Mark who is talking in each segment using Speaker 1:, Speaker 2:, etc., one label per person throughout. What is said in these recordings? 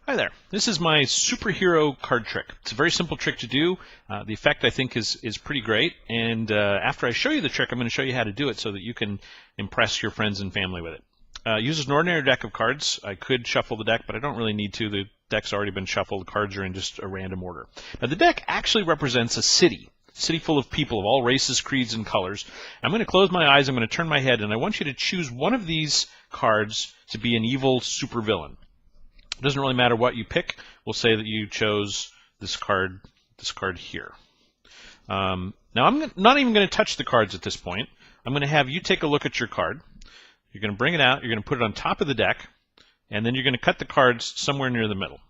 Speaker 1: Hi there. This is my superhero card trick. It's a very simple trick to do. The effect, I think, is pretty great. And after I show you the trick, I'm going to show you how to do it so that you can impress your friends and family with it. Uses an ordinary deck of cards. I could shuffle the deck, but I don't really need to. The deck's already been shuffled. The cards are in just a random order. Now, the deck actually represents a city full of people of all races, creeds, and colors. I'm going to close my eyes. I'm going to turn my head, and I want you to choose one of these cards to be an evil supervillain. It doesn't really matter what you pick. We'll say that you chose this card here. Now, I'm not even going to touch the cards at this point. I'm going to have you take a look at your card. You're going to bring it out. You're going to put it on top of the deck, and then you're going to cut the cards somewhere near the middle.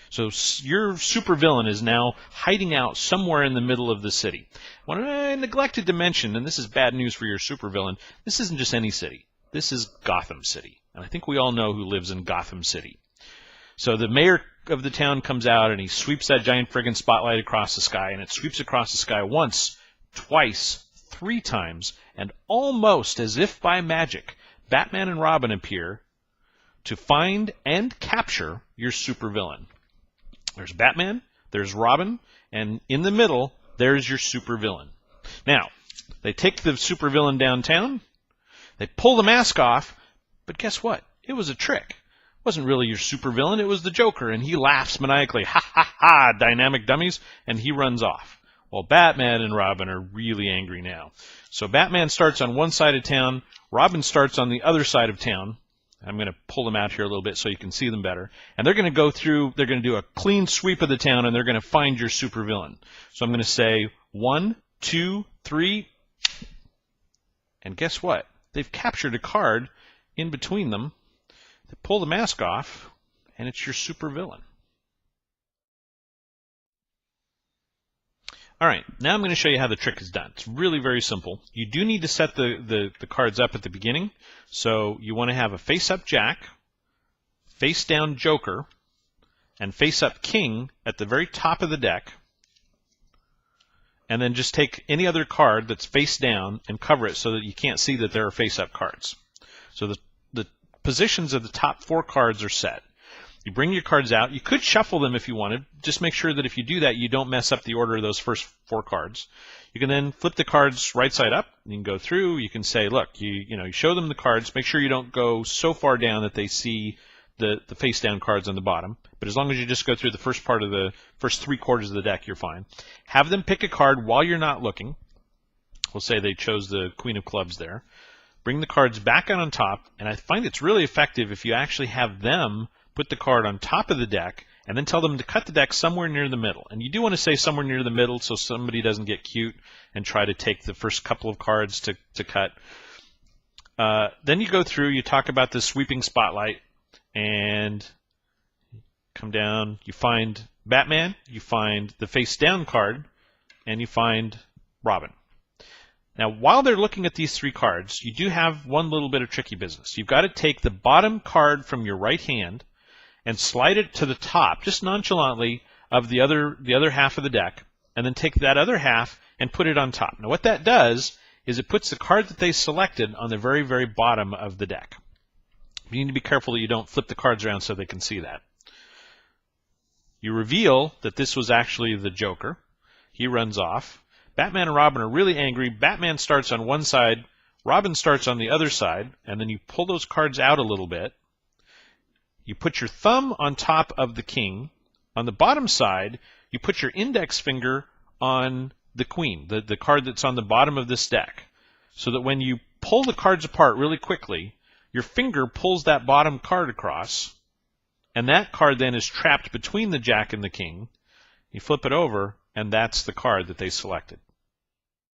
Speaker 1: So your supervillain is now hiding out somewhere in the middle of the city. What I neglected to mention, and this is bad news for your supervillain, this isn't just any city. This is Gotham City. And I think we all know who lives in Gotham City. So the mayor of the town comes out and he sweeps that giant friggin' spotlight across the sky, and it sweeps across the sky once, twice, 3 times, and almost as if by magic, Batman and Robin appear to find and capture your supervillain. There's Batman, there's Robin, and in the middle, there's your supervillain. Now, they take the supervillain downtown, they pull the mask off, but guess what? It was a trick. It wasn't really your supervillain, it was the Joker, and he laughs maniacally, ha ha ha, dynamic dummies, and he runs off. Well, Batman and Robin are really angry now. So Batman starts on one side of town, Robin starts on the other side of town. I'm going to pull them out here a little bit so you can see them better. And they're going to go through, they're going to do a clean sweep of the town, and they're going to find your supervillain. So I'm going to say 1, 2, 3, and guess what? They've captured a card in between them. They pull the mask off, and it's your supervillain. All right, now I'm going to show you how the trick is done. It's really very simple. You do need to set the cards up at the beginning. So you want to have a face-up Jack, face-down Joker, and face-up King at the very top of the deck. And then just take any other card that's face down and cover it so that you can't see that there are face-up cards. So the positions of the top 4 cards are set. You bring your cards out. You could shuffle them if you wanted. Just make sure that if you do that, you don't mess up the order of those first 4 cards. You can then flip the cards right side up. You can go through. You can say, look, you show them the cards. Make sure you don't go so far down that they see the face-down cards on the bottom. But as long as you just go through the first part of the first 3 quarters of the deck, you're fine. Have them pick a card while you're not looking. We'll say they chose the Queen of Clubs there. Bring the cards back out on top, and I find it's really effective if you actually have them put the card on top of the deck and then tell them to cut the deck somewhere near the middle. And you do want to say somewhere near the middle so somebody doesn't get cute and try to take the first couple of cards to cut. Then you go through, you talk about the sweeping spotlight, and come down, you find Batman, you find the face-down card, and you find Robin. Now, while they're looking at these 3 cards, you do have one little bit of tricky business. You've got to take the bottom card from your right hand and slide it to the top, just nonchalantly, of the other half of the deck, and then take that other half and put it on top. Now, what that does is it puts the card that they selected on the very, very bottom of the deck. You need to be careful that you don't flip the cards around so they can see that. You reveal that this was actually the Joker. He runs off. Batman and Robin are really angry. Batman starts on one side, Robin starts on the other side, and then you pull those cards out a little bit. You put your thumb on top of the King. On the bottom side, you put your index finger on the Queen, the card that's on the bottom of this deck, so that when you pull the cards apart really quickly, your finger pulls that bottom card across, and that card then is trapped between the Jack and the King. You flip it over, and that's the card that they selected.